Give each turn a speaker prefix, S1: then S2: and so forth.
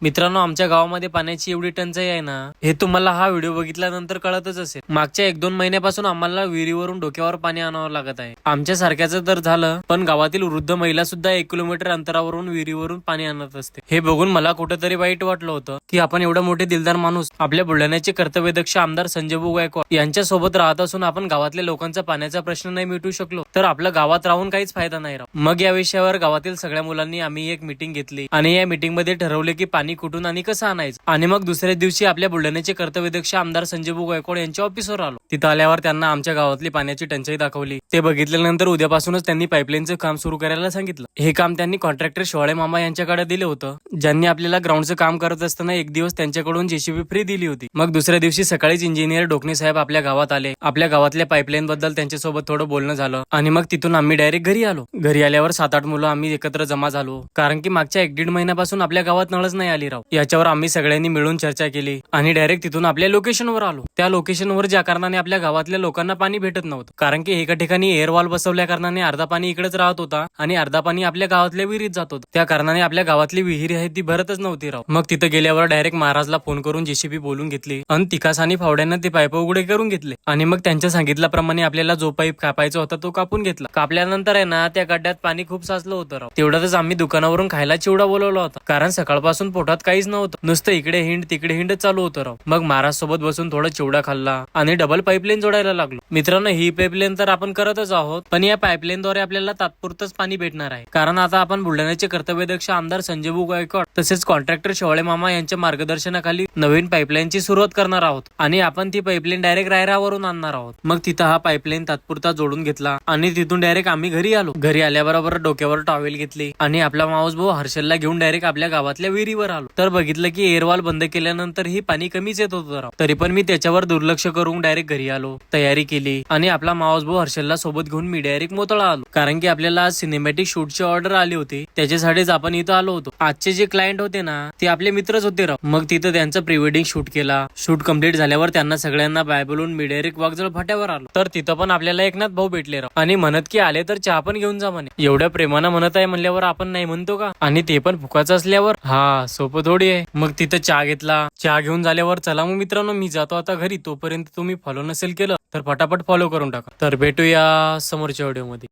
S1: मित्रांनो, आमच्या गावामध्ये पाण्याची एवढी टंचाई आहे ना, हे तुम्हाला हा व्हिडिओ बघितल्यानंतर कळतच असेल. मागच्या 1-2 महिन्यापासून आम्हाला विहिरीवरून डोक्यावर पाणी आणावं लागत आहे. आमच्या सारख्याच तर झालं, पण गावातील वृद्ध महिला सुद्धा 1 किलोमीटर अंतरावरून विहिरीवरून पाणी आणत असते. हे बघून मला कुठेतरी वाईट वाटलं होतं की आपण एवढा मोठे दिलदार माणूस, आपल्या बुलढाण्याचे कर्तव्यदक्ष आमदार संजय भाऊ गायकवाड यांच्या सोबत राहत असून आपण गावातल्या लोकांचा पाण्याचा प्रश्न नाही मिटू शकलो, तर आपल्या गावात राहून काहीच फायदा नाही राहू. मग या विषयावर गावातील सगळ्या मुलांनी आम्ही एक मीटिंग घेतली आणि या मीटिंग मध्ये ठरवले की पाणी कुठून आणि कसं आणायचं. आणि मग दुसऱ्या दिवशी आपल्या बुलढाण्याचे कर्तव्यदक्ष आमदार संजय भाऊ गायकवाड यांच्या ऑफिसवर आलो. तिथं आल्यावर त्यांना आमच्या गावातली पाण्याची टंचाई दाखवली. ते बघितल्यानंतर उद्यापासूनच त्यांनी पाईपलाईनचं काम सुरू करायला सांगितलं. हे काम त्यांनी कॉन्ट्रॅक्टर शिवाळे मामा यांच्याकडे दिले होतं, ज्यांनी आपल्याला ग्राउंडचं काम करत असताना एक दिवस त्यांच्याकडून जेसीबी फ्री दिली होती. मग दुसऱ्या दिवशी सकाळीच इंजिनियर डोकणे साहेब आपल्या गावात आले. आपल्या गावातल्या पाईपलाईन बद्दल त्यांच्यासोबत थोडं बोलणं झालं आणि मग तिथून आम्ही डायरेक्ट घरी आलो. घरी आल्यावर 7-8 मुलं आम्ही एकत्र जमा झालो, कारण की मागच्या 1-1.5 महिन्यापासून आपल्या गावात नळच नाही आली राव. याच्यावर आम्ही सगळ्यांनी मिळून चर्चा केली आणि डायरेक्ट तिथून आपल्या लोकेशनवर आलो. त्या लोकेशनवर ज्या कारणाने आपल्या गावातल्या लोकांना पाणी भेटत नव्हतं, कारण की एका ठिकाणी एअरवॉल बसवल्या कारणाने अर्धा पाणी इकडेच राहत होता आणि अर्धा पाणी आपल्या गावातल्या विहिरीत जात होतं. त्या कारणाने आपल्या गावातली विहिरी आहे ती भरतच नव्हती राव. मग तिथं गेल्यावर डायरेक्ट महाराजला फोन करून जेसीबी बोलून घेतली आणि तिकास आणि फावड्यांना ते पाईप उघडे करून घेतले आणि मग त्यांच्या सांगितल्याप्रमाणे आपल्याला जो पाईप कापायचा होता तो कापून घेतला. कापल्यानंतर आहे ना, त्या गड्ड्यात पाणी खूप साचलं होतं राव. तेवढ्यातच आम्ही दुकानावरून खायला चिवडा बोलवला होता, कारण सकाळपासून पोटात काहीच नव्हतं, नुसतं इकडे हिंड तिकडे हिंड चालू होतं राव. मग महाराज सोबत बसून थोडा चिवडा खाल्ला आणि डबल पाईपलाईन जोडायला लागलो. मित्रांनो, ही पाईपलाईन तर आपण करतच आहोत, पण या पाईपलाईनद्वारे आपल्याला तात्पुरतच पाणी भेटणार आहे, कारण आता आपण बुलढाण्याचे कर्तव्यदक्ष आमदार संजय भाऊ गायकवाड तसेच कॉन्ट्रॅक्टर शिवाळे मामा यांच्या मार्गदर्शनाखाली नवीन पाईपलाईनची सुरुवात करणार आहोत आणि आपण ती पाईपलाईन डायरेक्ट रायरावरून आणणार आहोत. मग तिथं हा पाईपलाईन तात्पुरता जोडून घेतला आणि तिथून डायरेक्ट आम्ही घरी आलो. घरी आल्याबरोबर डोक्यावर टॉवेल घेतली आणि आपला माऊस भाऊ हर्षलला घेऊन डायरेक्ट आपल्या गावातल्या विहिरीवर आलो. तर बघितलं की एअरवॉल बंद केल्यानंतर ही पाणी कमीच येत होतं राव. तरी पण मी त्याच्यावर दुर्लक्ष करून डायरेक्ट घरी आलो, तयारी केली आणि आपला माऊस भाऊ हर्षलला सोबत घेऊन मी डायरेक्ट मोतळा आलो, कारण की आपल्याला आज सिनेमॅटिक शूटची ऑर्डर आली होती. त्याच्यासाठीच आपण इथं आलो होतो. आजचे जे क्लायंट होते ना, ते आपले मित्रच होते राव. मग तिथं त्यांचं प्री वेडिंग शूट केला. शूट कम्प्लीट झाल्यावर त्यांना सगळ्यांना बाय बोलून मी डायरेक्ट वाघजळ फाट्यावर आलो. तर तिथं पण आपल्याला एकनाथ भाऊ भेटले राव आणि म्हणत की आले तर चहा पण घेऊन जा म्हणे. एवढ्या प्रेमानं म्हणत आहे म्हणल्यावर आपण नाही म्हणतो का, आणि ते पण फुकाचं असल्यावर हा सोपं थोडी आहे. मग तिथं चहा घेतला. चहा घेऊन झाल्यावर चला मग मित्रांनो, मी जातो आता घरी. तोपर्यंत तुम्ही फॉलो नसेल केलं तर फटाफट फॉलो करून टाका. तर भेटूया समोरच्या व्हिडिओ मध्ये.